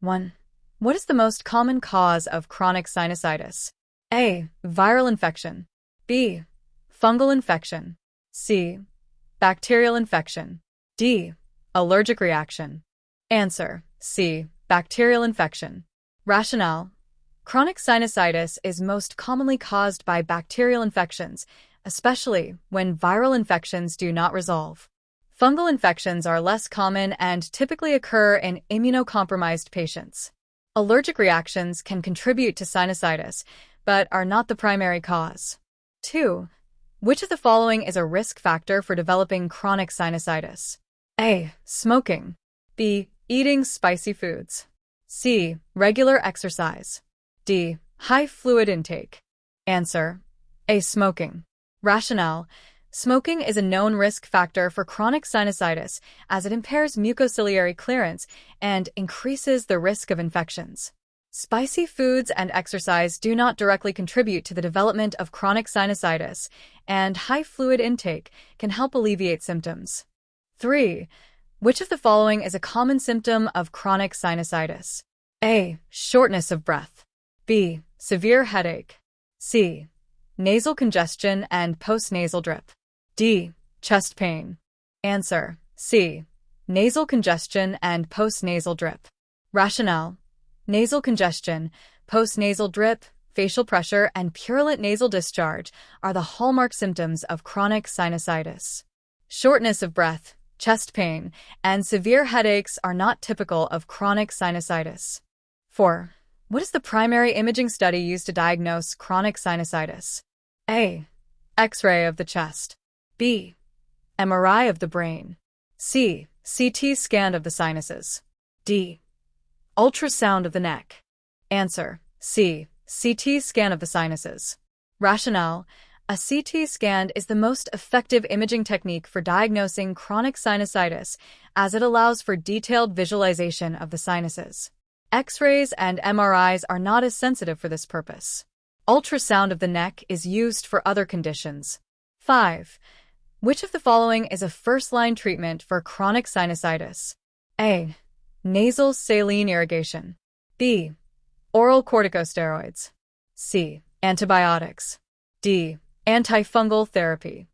1. What is the most common cause of chronic sinusitis? A. Viral infection. B. Fungal infection. C. Bacterial infection. D. Allergic reaction. Answer: C. Bacterial infection. Rationale: chronic sinusitis is most commonly caused by bacterial infections, especially when viral infections do not resolve. Fungal infections are less common and typically occur in immunocompromised patients. Allergic reactions can contribute to sinusitis, but are not the primary cause. 2. Which of the following is a risk factor for developing chronic sinusitis? A. Smoking. B. Eating spicy foods. C. Regular exercise. D. High fluid intake. Answer: A. Smoking. Rationale: smoking is a known risk factor for chronic sinusitis as it impairs mucociliary clearance and increases the risk of infections. Spicy foods and exercise do not directly contribute to the development of chronic sinusitis, and high fluid intake can help alleviate symptoms. 3. Which of the following is a common symptom of chronic sinusitis? A. Shortness of breath. B. Severe headache. C. Nasal congestion and postnasal drip. D. Chest pain. Answer: C. Nasal congestion and postnasal drip. Rationale: nasal congestion, postnasal drip, facial pressure, and purulent nasal discharge are the hallmark symptoms of chronic sinusitis. Shortness of breath, chest pain, and severe headaches are not typical of chronic sinusitis. 4. What is the primary imaging study used to diagnose chronic sinusitis? A. X-ray of the chest. B. MRI of the brain. C. CT scan of the sinuses. D. Ultrasound of the neck. Answer: C. CT scan of the sinuses. Rationale: a CT scan is the most effective imaging technique for diagnosing chronic sinusitis as it allows for detailed visualization of the sinuses. X-rays and MRIs are not as sensitive for this purpose. Ultrasound of the neck is used for other conditions. 5. Which of the following is a first-line treatment for chronic sinusitis? A. Nasal saline irrigation. B. Oral corticosteroids. C. Antibiotics. D. Antifungal therapy.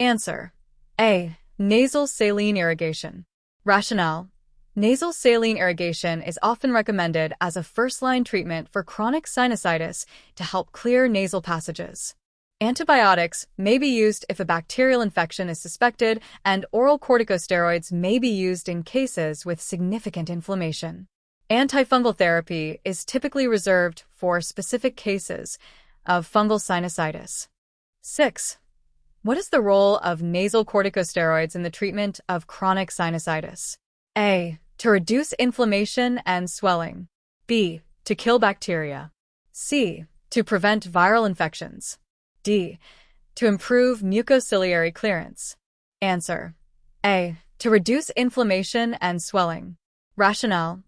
Answer: A. Nasal saline irrigation. Rationale: nasal saline irrigation is often recommended as a first-line treatment for chronic sinusitis to help clear nasal passages. Antibiotics may be used if a bacterial infection is suspected, and oral corticosteroids may be used in cases with significant inflammation. Antifungal therapy is typically reserved for specific cases of fungal sinusitis. 6. What is the role of nasal corticosteroids in the treatment of chronic sinusitis? A. To reduce inflammation and swelling. B. To kill bacteria. C. To prevent viral infections. D. To improve mucociliary clearance. Answer: A. To reduce inflammation and swelling. Rationale: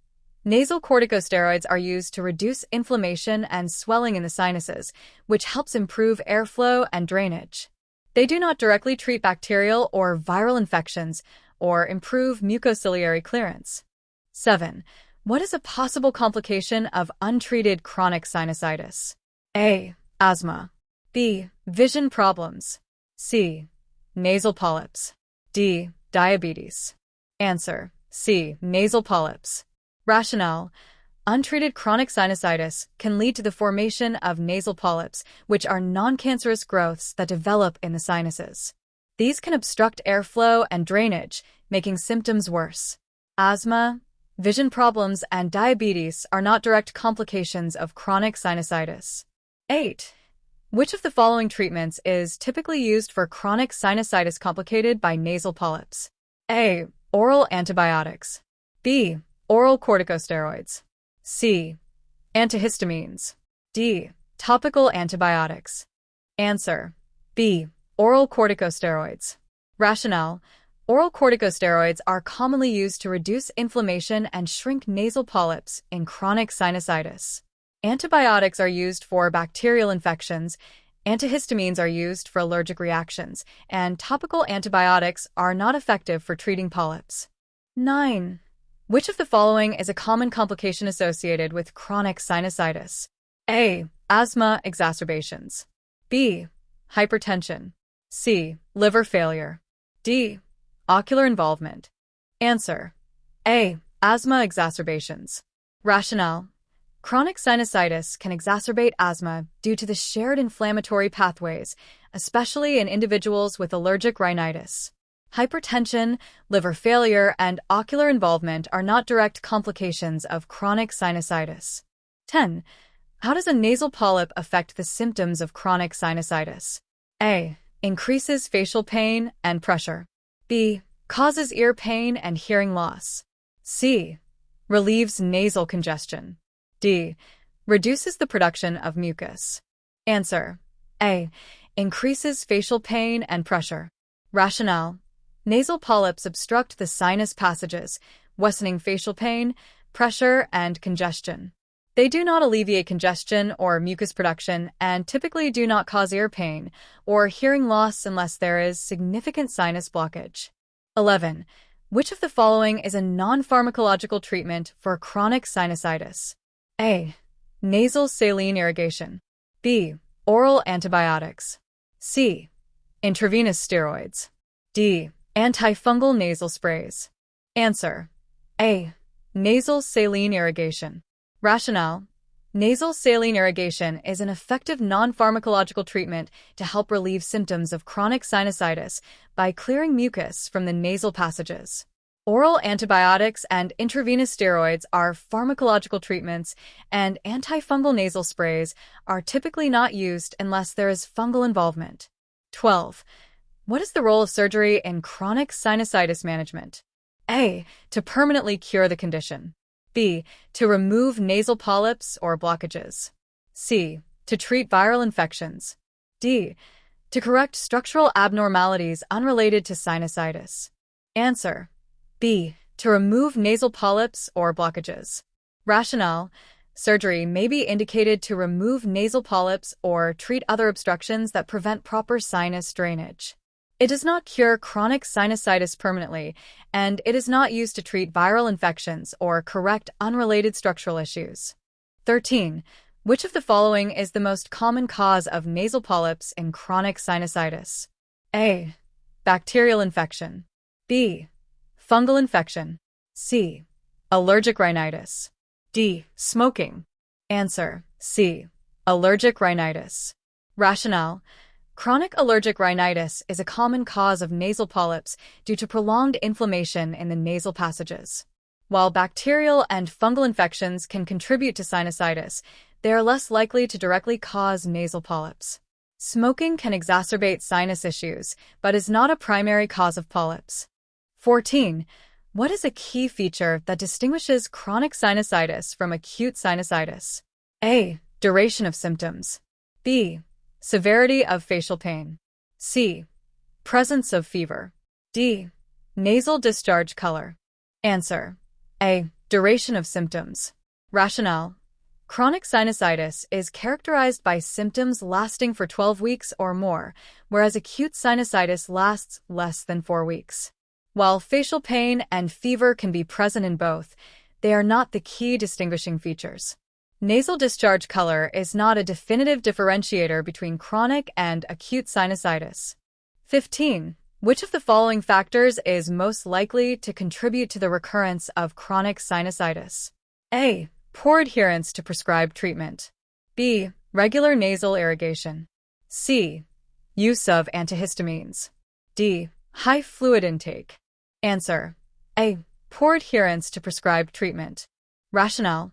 nasal corticosteroids are used to reduce inflammation and swelling in the sinuses, which helps improve airflow and drainage. They do not directly treat bacterial or viral infections or improve mucociliary clearance. 7. What is a possible complication of untreated chronic sinusitis? A. Asthma. B. Vision problems. C. Nasal polyps. D. Diabetes. Answer: C. Nasal polyps. Rationale: untreated chronic sinusitis can lead to the formation of nasal polyps, which are non-cancerous growths that develop in the sinuses. These can obstruct airflow and drainage, making symptoms worse. Asthma, vision problems, and diabetes are not direct complications of chronic sinusitis. 8. Which of the following treatments is typically used for chronic sinusitis complicated by nasal polyps? A. Oral antibiotics. B. Oral corticosteroids. C. Antihistamines. D. Topical antibiotics. Answer: B. Oral corticosteroids. Rationale: oral corticosteroids are commonly used to reduce inflammation and shrink nasal polyps in chronic sinusitis. Antibiotics are used for bacterial infections, antihistamines are used for allergic reactions, and topical antibiotics are not effective for treating polyps. 9. Which of the following is a common complication associated with chronic sinusitis? A. Asthma exacerbations. B. Hypertension. C. Liver failure. D. Ocular involvement. Answer: A. Asthma exacerbations. Rationale: chronic sinusitis can exacerbate asthma due to the shared inflammatory pathways, especially in individuals with allergic rhinitis. Hypertension, liver failure, and ocular involvement are not direct complications of chronic sinusitis. 10. How does a nasal polyp affect the symptoms of chronic sinusitis? A. Increases facial pain and pressure. B. Causes ear pain and hearing loss. C. Relieves nasal congestion. D. Reduces the production of mucus. Answer: A. Increases facial pain and pressure. Rationale: nasal polyps obstruct the sinus passages, worsening facial pain, pressure, and congestion. They do not alleviate congestion or mucus production and typically do not cause ear pain or hearing loss unless there is significant sinus blockage. 11. Which of the following is a non-pharmacological treatment for chronic sinusitis? A. Nasal saline irrigation. B. Oral antibiotics. C. Intravenous steroids. D. Antifungal nasal sprays. Answer: A. Nasal saline irrigation. Rationale: nasal saline irrigation is an effective non-pharmacological treatment to help relieve symptoms of chronic sinusitis by clearing mucus from the nasal passages. Oral antibiotics and intravenous steroids are pharmacological treatments, and antifungal nasal sprays are typically not used unless there is fungal involvement. 12. What is the role of surgery in chronic sinusitis management? A. To permanently cure the condition. B. To remove nasal polyps or blockages. C. To treat viral infections. D. To correct structural abnormalities unrelated to sinusitis. Answer: B. To remove nasal polyps or blockages. Rationale: surgery may be indicated to remove nasal polyps or treat other obstructions that prevent proper sinus drainage. It does not cure chronic sinusitis permanently, and it is not used to treat viral infections or correct unrelated structural issues. 13. Which of the following is the most common cause of nasal polyps in chronic sinusitis? A. Bacterial infection. B. Fungal infection. C. Allergic rhinitis. D. Smoking. Answer: C. Allergic rhinitis. Rationale: chronic allergic rhinitis is a common cause of nasal polyps due to prolonged inflammation in the nasal passages. While bacterial and fungal infections can contribute to sinusitis, they are less likely to directly cause nasal polyps. Smoking can exacerbate sinus issues, but is not a primary cause of polyps. 14. What is a key feature that distinguishes chronic sinusitis from acute sinusitis? A. Duration of symptoms. B. Severity of facial pain. C. Presence of fever. D. Nasal discharge color. Answer: A. Duration of symptoms. Rationale: chronic sinusitis is characterized by symptoms lasting for 12 weeks or more, whereas acute sinusitis lasts less than 4 weeks. While facial pain and fever can be present in both, they are not the key distinguishing features. Nasal discharge color is not a definitive differentiator between chronic and acute sinusitis. 15. Which of the following factors is most likely to contribute to the recurrence of chronic sinusitis? A. Poor adherence to prescribed treatment. B. Regular nasal irrigation. C. Use of antihistamines. D. High fluid intake. Answer: A. Poor adherence to prescribed treatment. Rationale: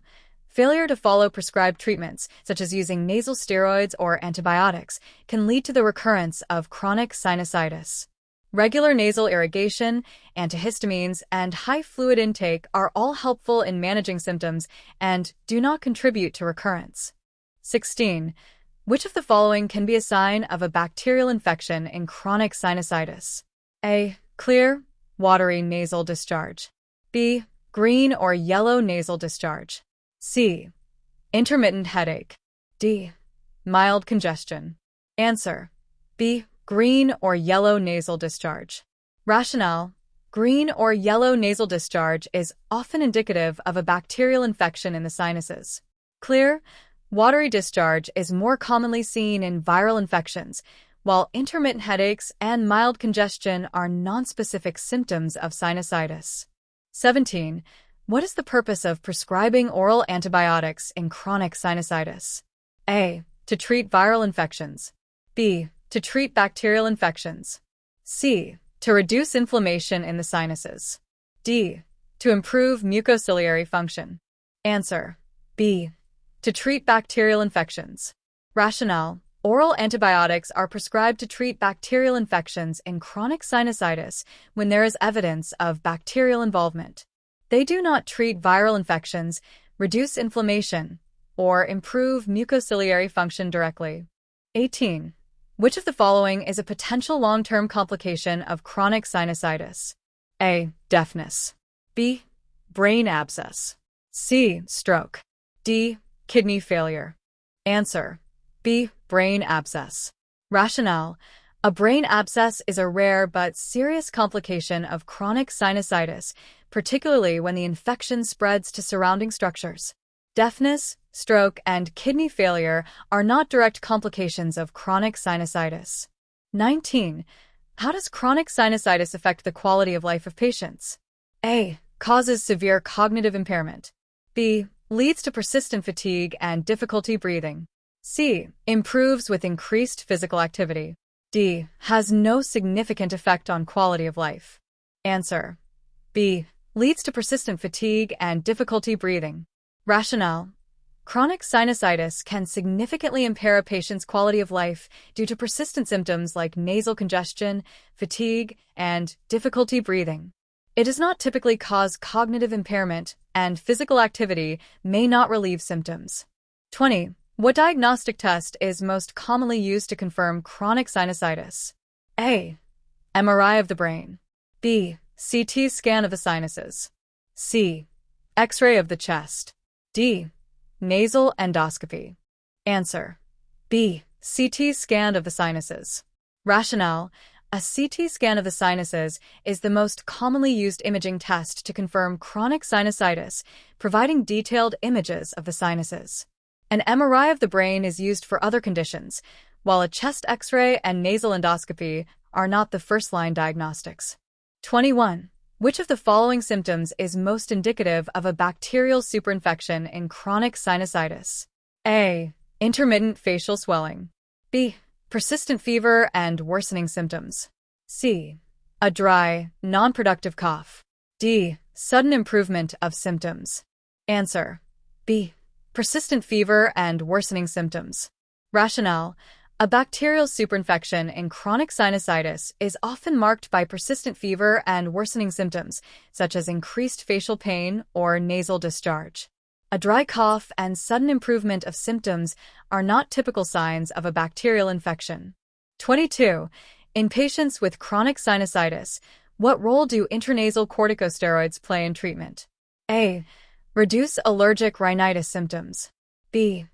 failure to follow prescribed treatments, such as using nasal steroids or antibiotics, can lead to the recurrence of chronic sinusitis. Regular nasal irrigation, antihistamines, and high fluid intake are all helpful in managing symptoms and do not contribute to recurrence. 16. Which of the following can be a sign of a bacterial infection in chronic sinusitis? A. Clear, watery nasal discharge. B. Green or yellow nasal discharge. C. Intermittent headache. D. Mild congestion. Answer: B. Green or yellow nasal discharge. Rationale: Green or yellow nasal discharge is often indicative of a bacterial infection in the sinuses. Clear, watery discharge is more commonly seen in viral infections, while intermittent headaches and mild congestion are nonspecific symptoms of sinusitis. 17. What is the purpose of prescribing oral antibiotics in chronic sinusitis? A. To treat viral infections. B. To treat bacterial infections. C. To reduce inflammation in the sinuses. D. To improve mucociliary function. Answer: B. To treat bacterial infections. Rationale: oral antibiotics are prescribed to treat bacterial infections in chronic sinusitis when there is evidence of bacterial involvement. They do not treat viral infections, reduce inflammation, or improve mucociliary function directly. 18. Which of the following is a potential long-term complication of chronic sinusitis? A. Deafness. B. Brain abscess. C. Stroke. D. Kidney failure. Answer: B. Brain abscess. Rationale: a brain abscess is a rare but serious complication of chronic sinusitis, particularly when the infection spreads to surrounding structures. Deafness, stroke, and kidney failure are not direct complications of chronic sinusitis. 19. How does chronic sinusitis affect the quality of life of patients? A. Causes severe cognitive impairment. B. Leads to persistent fatigue and difficulty breathing. C. Improves with increased physical activity. D. Has no significant effect on quality of life. Answer: B. Leads to persistent fatigue and difficulty breathing. Rationale: chronic sinusitis can significantly impair a patient's quality of life due to persistent symptoms like nasal congestion, fatigue, and difficulty breathing. It does not typically cause cognitive impairment, and physical activity may not relieve symptoms. 20. What diagnostic test is most commonly used to confirm chronic sinusitis? A. MRI of the brain. B. CT scan of the sinuses. C. X-ray of the chest. D. Nasal endoscopy. Answer: B. CT scan of the sinuses. Rationale: a CT scan of the sinuses is the most commonly used imaging test to confirm chronic sinusitis, providing detailed images of the sinuses. An MRI of the brain is used for other conditions, while a chest X-ray and nasal endoscopy are not the first-line diagnostics. 21. Which of the following symptoms is most indicative of a bacterial superinfection in chronic sinusitis? A. Intermittent facial swelling. B. Persistent fever and worsening symptoms. C. A dry, non-productive cough. D. Sudden improvement of symptoms. Answer: B. Persistent fever and worsening symptoms. Rationale: a bacterial superinfection in chronic sinusitis is often marked by persistent fever and worsening symptoms, such as increased facial pain or nasal discharge. A dry cough and sudden improvement of symptoms are not typical signs of a bacterial infection. 22. In patients with chronic sinusitis, what role do intranasal corticosteroids play in treatment? A. Reduce allergic rhinitis symptoms. B.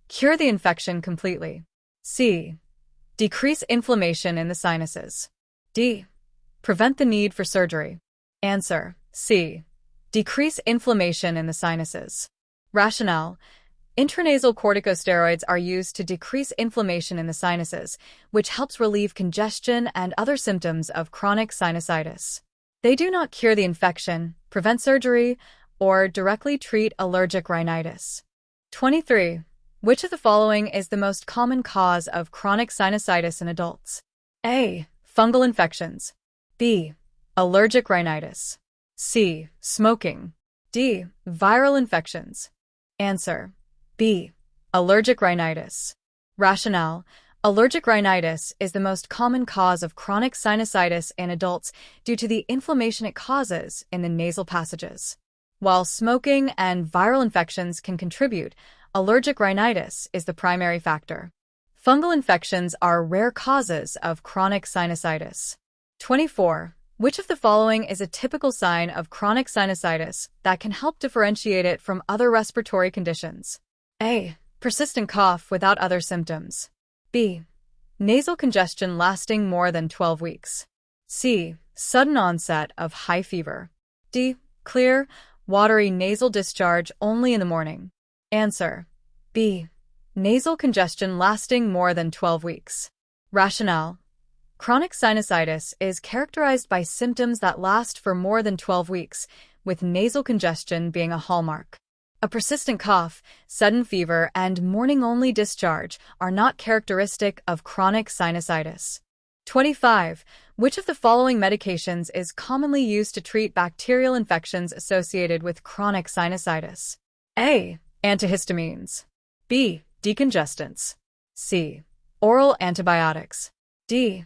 Cure the infection completely. C. Decrease inflammation in the sinuses. D. Prevent the need for surgery. Answer: C. Decrease inflammation in the sinuses. Rationale: intranasal corticosteroids are used to decrease inflammation in the sinuses, which helps relieve congestion and other symptoms of chronic sinusitis. They do not cure the infection, prevent surgery, or directly treat allergic rhinitis. 23. Which of the following is the most common cause of chronic sinusitis in adults? A. Fungal infections. B. Allergic rhinitis. C. Smoking. D. Viral infections. Answer: B. Allergic rhinitis. Rationale: allergic rhinitis is the most common cause of chronic sinusitis in adults due to the inflammation it causes in the nasal passages. While smoking and viral infections can contribute, allergic rhinitis is the primary factor. Fungal infections are rare causes of chronic sinusitis. 24. Which of the following is a typical sign of chronic sinusitis that can help differentiate it from other respiratory conditions? A. Persistent cough without other symptoms. B. Nasal congestion lasting more than 12 weeks. C. Sudden onset of high fever. D. Clear, watery nasal discharge only in the morning. Answer. B. Nasal congestion lasting more than 12 weeks. Rationale. Chronic sinusitis is characterized by symptoms that last for more than 12 weeks, with nasal congestion being a hallmark. A persistent cough, sudden fever, and morning-only discharge are not characteristic of chronic sinusitis. 25. Which of the following medications is commonly used to treat bacterial infections associated with chronic sinusitis? A. Antihistamines. B. Decongestants. C. Oral antibiotics. D.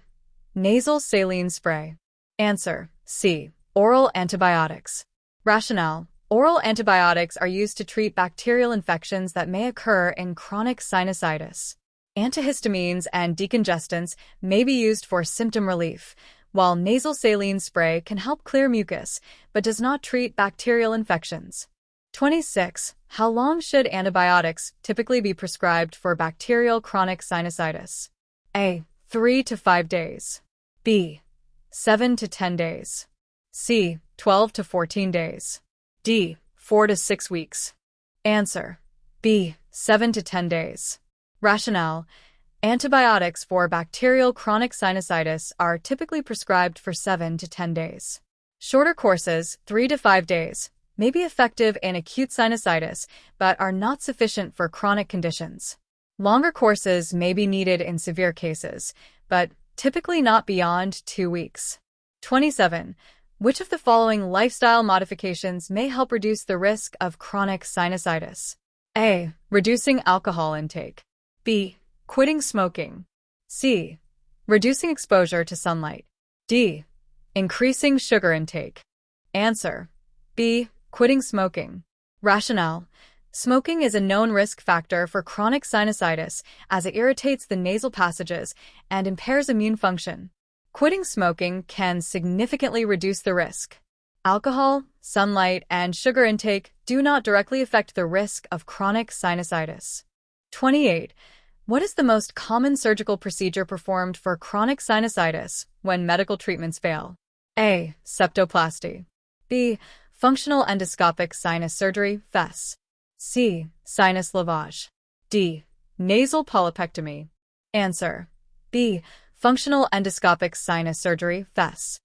Nasal saline spray. Answer. C. Oral antibiotics. Rationale. Oral antibiotics are used to treat bacterial infections that may occur in chronic sinusitis. Antihistamines and decongestants may be used for symptom relief, while nasal saline spray can help clear mucus, but does not treat bacterial infections. 26. How long should antibiotics typically be prescribed for bacterial chronic sinusitis? A. 3 to 5 days. B. 7 to 10 days. C. 12 to 14 days. D. 4 to 6 weeks. Answer. B. 7 to 10 days. Rationale. Antibiotics for bacterial chronic sinusitis are typically prescribed for 7 to 10 days. Shorter courses, 3 to 5 days, may be effective in acute sinusitis, but are not sufficient for chronic conditions. Longer courses may be needed in severe cases, but typically not beyond 2 weeks. 27. Which of the following lifestyle modifications may help reduce the risk of chronic sinusitis? A. Reducing alcohol intake. B. Quitting smoking. C. Reducing exposure to sunlight. D. Increasing sugar intake. Answer. B. Quitting smoking. Rationale. Smoking is a known risk factor for chronic sinusitis as it irritates the nasal passages and impairs immune function. Quitting smoking can significantly reduce the risk. Alcohol, sunlight, and sugar intake do not directly affect the risk of chronic sinusitis. 28. What is the most common surgical procedure performed for chronic sinusitis when medical treatments fail? A. Septoplasty. B. Functional endoscopic sinus surgery, FES. C. Sinus lavage. D. Nasal polypectomy. Answer. B. Functional endoscopic sinus surgery, FES.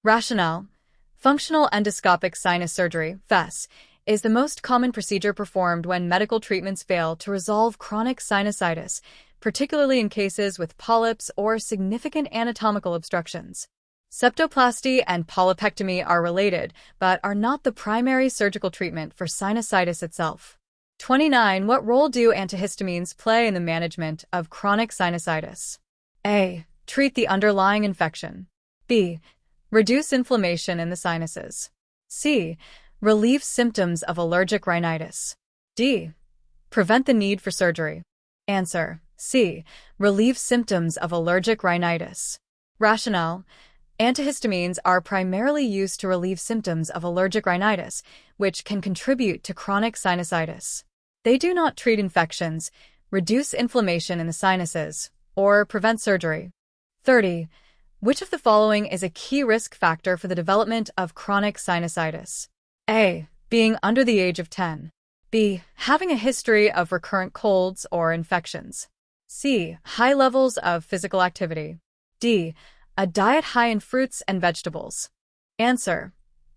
Rationale. Functional endoscopic sinus surgery, FES, is the most common procedure performed when medical treatments fail to resolve chronic sinusitis, particularly in cases with polyps or significant anatomical obstructions. Septoplasty and polypectomy are related, but are not the primary surgical treatment for sinusitis itself. 29. What role do antihistamines play in the management of chronic sinusitis? A. Treat the underlying infection. B. Reduce inflammation in the sinuses. C. Relieve symptoms of allergic rhinitis. D. Prevent the need for surgery. Answer. C. Relieve symptoms of allergic rhinitis. Rationale. Antihistamines are primarily used to relieve symptoms of allergic rhinitis, which can contribute to chronic sinusitis. They do not treat infections, reduce inflammation in the sinuses, or prevent surgery. 30. Which of the following is a key risk factor for the development of chronic sinusitis? A. Being under the age of 10. B. Having a history of recurrent colds or infections. C. High levels of physical activity. D. A diet high in fruits and vegetables. Answer.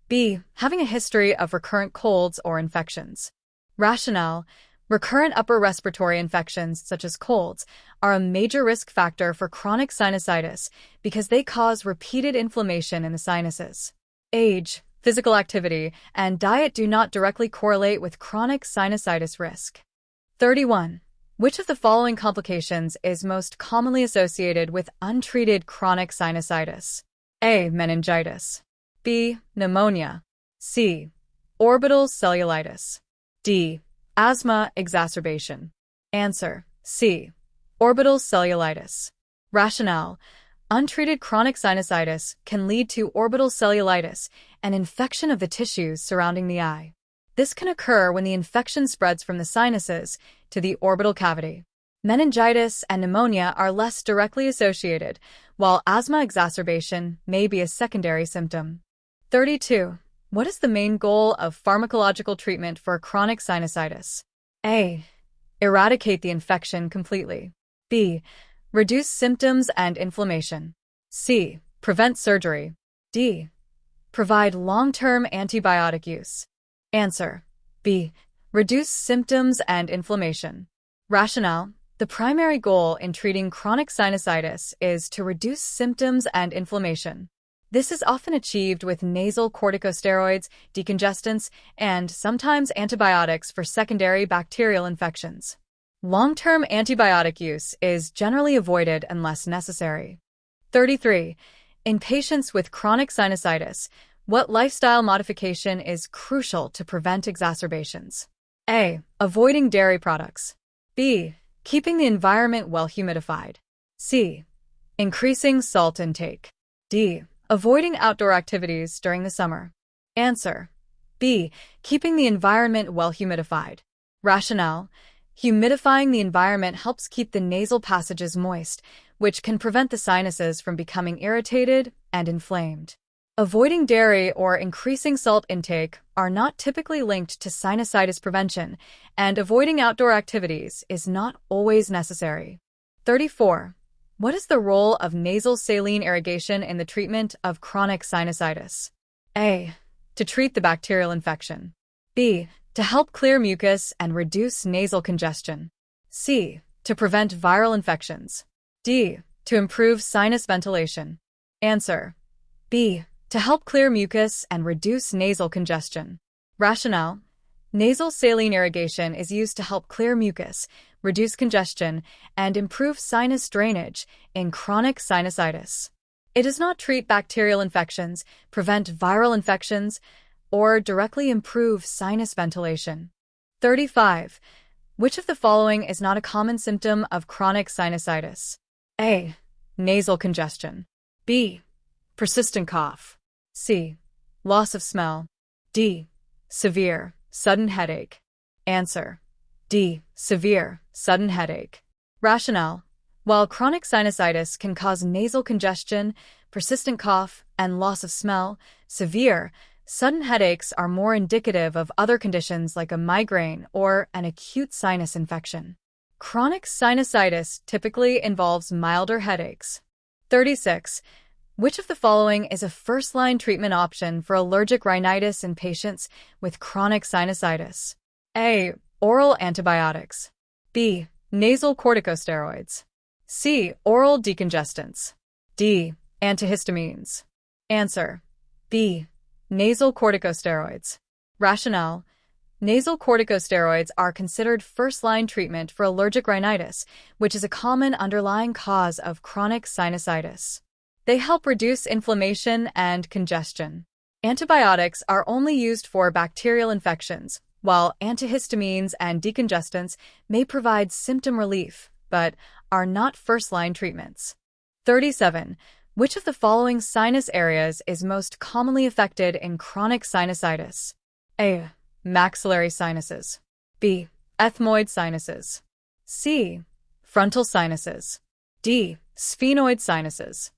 B. Having a history of recurrent colds or infections. Rationale. Recurrent upper respiratory infections, such as colds, are a major risk factor for chronic sinusitis because they cause repeated inflammation in the sinuses. Age, physical activity, and diet do not directly correlate with chronic sinusitis risk. 31. Which of the following complications is most commonly associated with untreated chronic sinusitis? A. Meningitis. B. Pneumonia. C. Orbital cellulitis. D. Asthma exacerbation. Answer. C. Orbital cellulitis. Rationale. Untreated chronic sinusitis can lead to orbital cellulitis, an infection of the tissues surrounding the eye. This can occur when the infection spreads from the sinuses to the orbital cavity. Meningitis and pneumonia are less directly associated, while asthma exacerbation may be a secondary symptom. 32. What is the main goal of pharmacological treatment for chronic sinusitis? A. Eradicate the infection completely. B. Reduce symptoms and inflammation. C. Prevent surgery. D. Provide long-term antibiotic use. Answer. B. Reduce symptoms and inflammation. Rationale. The primary goal in treating chronic sinusitis is to reduce symptoms and inflammation. This is often achieved with nasal corticosteroids, decongestants, and sometimes antibiotics for secondary bacterial infections. Long-term antibiotic use is generally avoided unless necessary. 33. In patients with chronic sinusitis, what lifestyle modification is crucial to prevent exacerbations? A. Avoiding dairy products. B. Keeping the environment well humidified. C. Increasing salt intake. D. Avoiding outdoor activities during the summer. Answer. B. Keeping the environment well humidified. Rationale. Humidifying the environment helps keep the nasal passages moist, which can prevent the sinuses from becoming irritated and inflamed. Avoiding dairy or increasing salt intake are not typically linked to sinusitis prevention, and avoiding outdoor activities is not always necessary. 34. What is the role of nasal saline irrigation in the treatment of chronic sinusitis? A. To treat the bacterial infection. B. To help clear mucus and reduce nasal congestion. C. To prevent viral infections. D. To improve sinus ventilation. Answer. B. To help clear mucus and reduce nasal congestion. Rationale. Nasal saline irrigation is used to help clear mucus, reduce congestion, and improve sinus drainage in chronic sinusitis. It does not treat bacterial infections, prevent viral infections, or directly improve sinus ventilation. 35. Which of the following is not a common symptom of chronic sinusitis? A. Nasal congestion. B. Persistent cough. C. Loss of smell. D. Severe, sudden headache. Answer. D. Severe, sudden headache. Rationale. While chronic sinusitis can cause nasal congestion, persistent cough, and loss of smell, severe, sudden headaches are more indicative of other conditions like a migraine or an acute sinus infection. Chronic sinusitis typically involves milder headaches. 36. Which of the following is a first-line treatment option for allergic rhinitis in patients with chronic sinusitis? A. Oral antibiotics. B. Nasal corticosteroids. C. Oral decongestants. D. Antihistamines. Answer. B. Nasal corticosteroids. Rationale. Nasal corticosteroids are considered first-line treatment for allergic rhinitis, which is a common underlying cause of chronic sinusitis. They help reduce inflammation and congestion. Antibiotics are only used for bacterial infections, while antihistamines and decongestants may provide symptom relief, but are not first-line treatments. 37. Which of the following sinus areas is most commonly affected in chronic sinusitis? A. Maxillary sinuses. B. Ethmoid sinuses. C. Frontal sinuses. D. Sphenoid sinuses.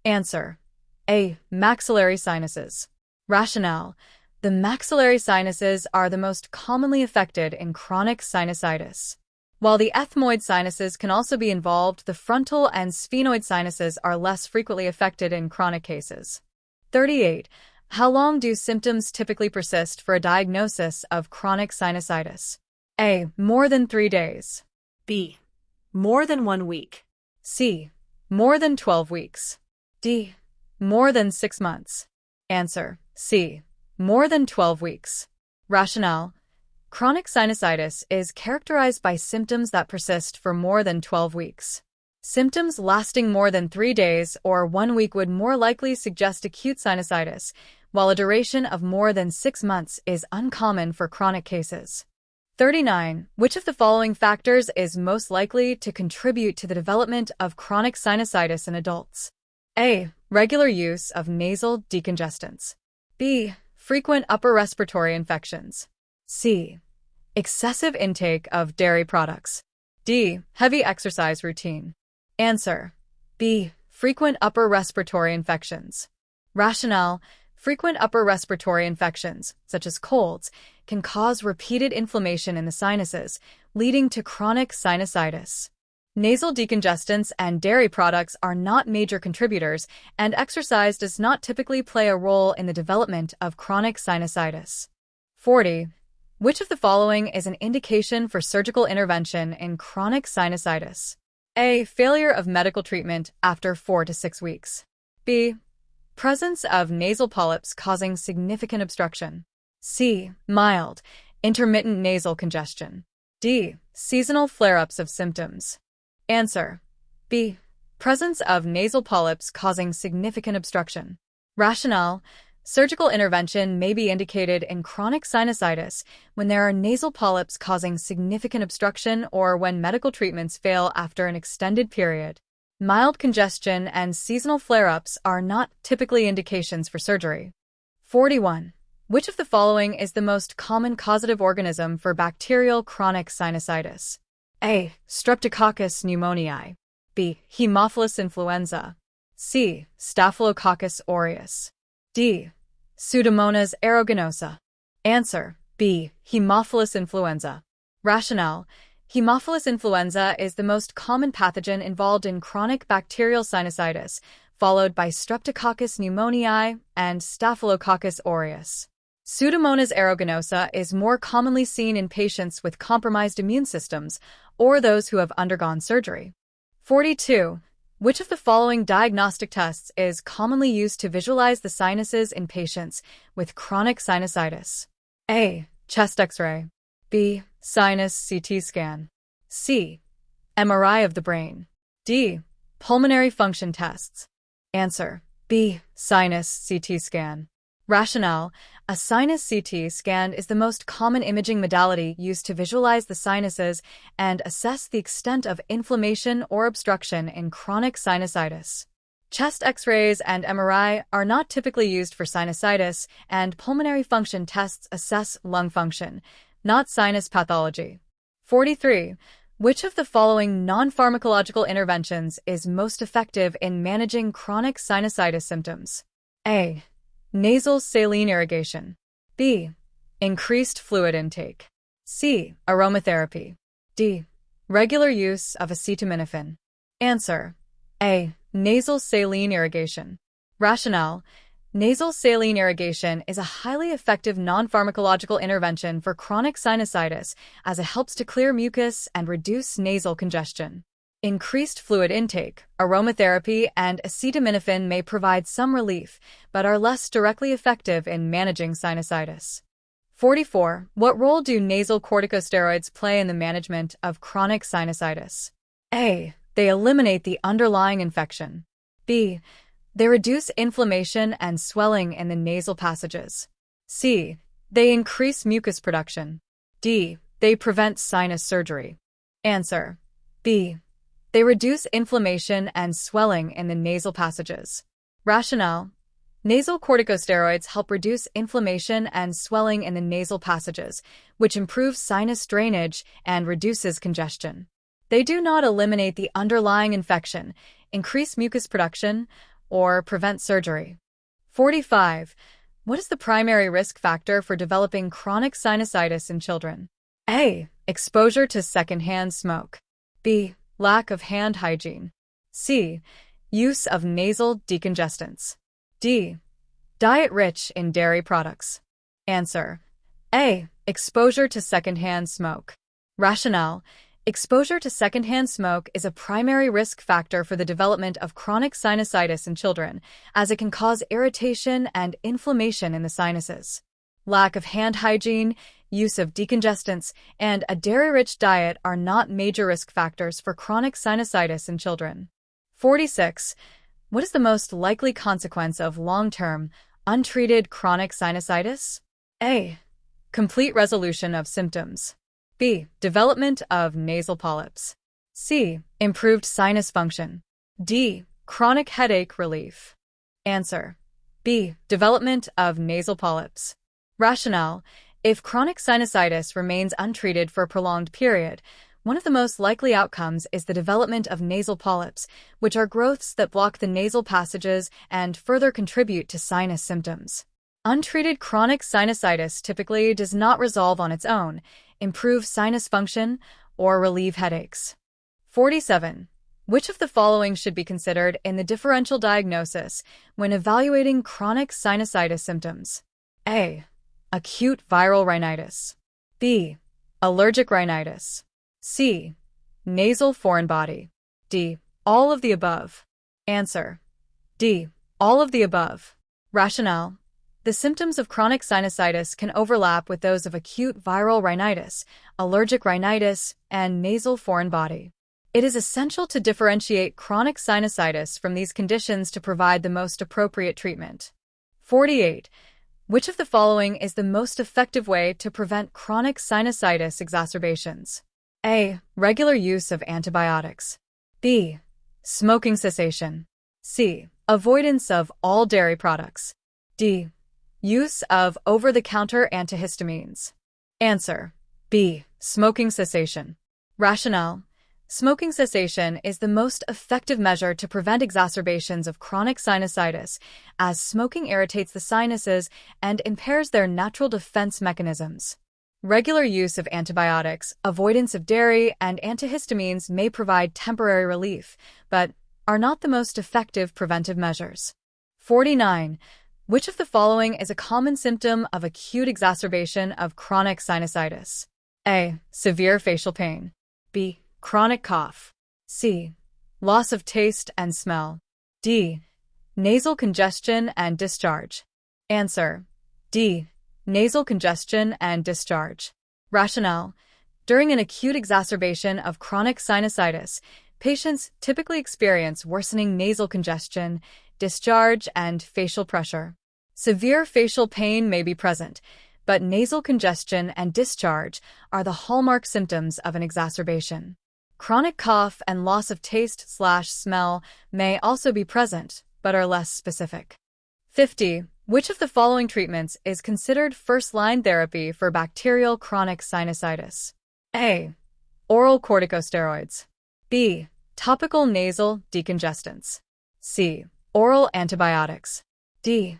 Answer. A. Maxillary sinuses. Rationale. The maxillary sinuses are the most commonly affected in chronic sinusitis. While the ethmoid sinuses can also be involved, the frontal and sphenoid sinuses are less frequently affected in chronic cases. 38. How long do symptoms typically persist for a diagnosis of chronic sinusitis? A. More than 3 days. B. More than 1 week. C. More than 12 weeks. D. More than 6 months. Answer. C. More than 12 weeks. Rationale. Chronic sinusitis is characterized by symptoms that persist for more than 12 weeks. Symptoms lasting more than 3 days or 1 week would more likely suggest acute sinusitis, while a duration of more than 6 months is uncommon for chronic cases. 39. Which of the following factors is most likely to contribute to the development of chronic sinusitis in adults? A. Regular use of nasal decongestants. B. Frequent upper respiratory infections. C. Excessive intake of dairy products. D. Heavy exercise routine. Answer: B. Frequent upper respiratory infections. Rationale: frequent upper respiratory infections, such as colds, can cause repeated inflammation in the sinuses, leading to chronic sinusitis. Nasal decongestants and dairy products are not major contributors, and exercise does not typically play a role in the development of chronic sinusitis. 40. Which of the following is an indication for surgical intervention in chronic sinusitis? A. Failure of medical treatment after 4 to 6 weeks. B. Presence of nasal polyps causing significant obstruction. C. Mild, intermittent nasal congestion. D. Seasonal flare-ups of symptoms. Answer: B. Presence of nasal polyps causing significant obstruction. Rationale: surgical intervention may be indicated in chronic sinusitis when there are nasal polyps causing significant obstruction or when medical treatments fail after an extended period. Mild congestion and seasonal flare-ups are not typically indications for surgery. 41. Which of the following is the most common causative organism for bacterial chronic sinusitis? A. Streptococcus pneumoniae. B. Haemophilus influenza. C. Staphylococcus aureus. D. Pseudomonas aeruginosa. Answer: B. Haemophilus influenza. Rationale: Haemophilus influenza is the most common pathogen involved in chronic bacterial sinusitis, followed by Streptococcus pneumoniae and Staphylococcus aureus. Pseudomonas aeruginosa is more commonly seen in patients with compromised immune systems or those who have undergone surgery. 42. Which of the following diagnostic tests is commonly used to visualize the sinuses in patients with chronic sinusitis? A. Chest X-ray. B. Sinus CT scan. C. MRI of the brain. D. Pulmonary function tests. Answer: B. Sinus CT scan. Rationale: a sinus CT scan is the most common imaging modality used to visualize the sinuses and assess the extent of inflammation or obstruction in chronic sinusitis. Chest X-rays and MRI are not typically used for sinusitis, and pulmonary function tests assess lung function, not sinus pathology. 43. Which of the following non-pharmacological interventions is most effective in managing chronic sinusitis symptoms? A. Nasal saline irrigation. B. Increased fluid intake. C. Aromatherapy. D. Regular use of acetaminophen. Answer: A. Nasal saline irrigation. Rationale: nasal saline irrigation is a highly effective non-pharmacological intervention for chronic sinusitis as it helps to clear mucus and reduce nasal congestion. Increased fluid intake, aromatherapy, and acetaminophen may provide some relief, but are less directly effective in managing sinusitis. 44. What role do nasal corticosteroids play in the management of chronic sinusitis? A. They eliminate the underlying infection. B. They reduce inflammation and swelling in the nasal passages. C. They increase mucus production. D. They prevent sinus surgery. Answer: B. They reduce inflammation and swelling in the nasal passages. Rationale: nasal corticosteroids help reduce inflammation and swelling in the nasal passages, which improves sinus drainage and reduces congestion. They do not eliminate the underlying infection, increase mucus production, or prevent surgery. 45. What is the primary risk factor for developing chronic sinusitis in children? A. Exposure to secondhand smoke. B. Lack of hand hygiene. C. Use of nasal decongestants. D. Diet rich in dairy products. Answer: A. Exposure to secondhand smoke. Rationale: exposure to secondhand smoke is a primary risk factor for the development of chronic sinusitis in children, as it can cause irritation and inflammation in the sinuses. Lack of hand hygiene, use of decongestants, and a dairy-rich diet are not major risk factors for chronic sinusitis in children. 46. What is the most likely consequence of long-term, untreated chronic sinusitis? A. Complete resolution of symptoms. B. Development of nasal polyps. C. Improved sinus function. D. Chronic headache relief. Answer: B. Development of nasal polyps. Rationale: if chronic sinusitis remains untreated for a prolonged period, One of the most likely outcomes is the development of nasal polyps, which are growths that block the nasal passages and further contribute to sinus symptoms. Untreated chronic sinusitis typically does not resolve on its own, improve sinus function, or relieve headaches. 47. Which of the following should be considered in the differential diagnosis when evaluating chronic sinusitis symptoms? A. Acute viral rhinitis. B. Allergic rhinitis. C. Nasal foreign body. D. All of the above. Answer: D. All of the above. Rationale: the symptoms of chronic sinusitis can overlap with those of acute viral rhinitis, allergic rhinitis, and nasal foreign body. It is essential to differentiate chronic sinusitis from these conditions to provide the most appropriate treatment. 48. Which of the following is the most effective way to prevent chronic sinusitis exacerbations? A. Regular use of antibiotics. B. Smoking cessation. C. Avoidance of all dairy products. D. Use of over-the-counter antihistamines. Answer: B. Smoking cessation. Rationale: smoking cessation is the most effective measure to prevent exacerbations of chronic sinusitis, as smoking irritates the sinuses and impairs their natural defense mechanisms. Regular use of antibiotics, avoidance of dairy, and antihistamines may provide temporary relief, but are not the most effective preventive measures. 49. Which of the following is a common symptom of acute exacerbation of chronic sinusitis? A. Severe facial pain. B. Chronic cough. C. Loss of taste and smell. D. Nasal congestion and discharge. Answer: D. Nasal congestion and discharge. Rationale: during an acute exacerbation of chronic sinusitis, patients typically experience worsening nasal congestion, discharge, and facial pressure. Severe facial pain may be present, but nasal congestion and discharge are the hallmark symptoms of an exacerbation. Chronic cough and loss of taste/smell may also be present, but are less specific. 50. Which of the following treatments is considered first-line therapy for bacterial chronic sinusitis? A. Oral corticosteroids. B. Topical nasal decongestants. C. Oral antibiotics. D.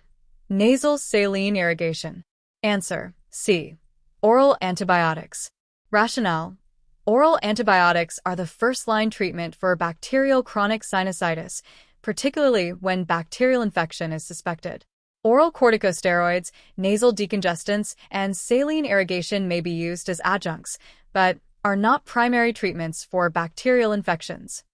Nasal saline irrigation. Answer: C. Oral antibiotics. Rationale: oral antibiotics are the first-line treatment for bacterial chronic sinusitis, particularly when bacterial infection is suspected. Oral corticosteroids, nasal decongestants, and saline irrigation may be used as adjuncts, but are not primary treatments for bacterial infections.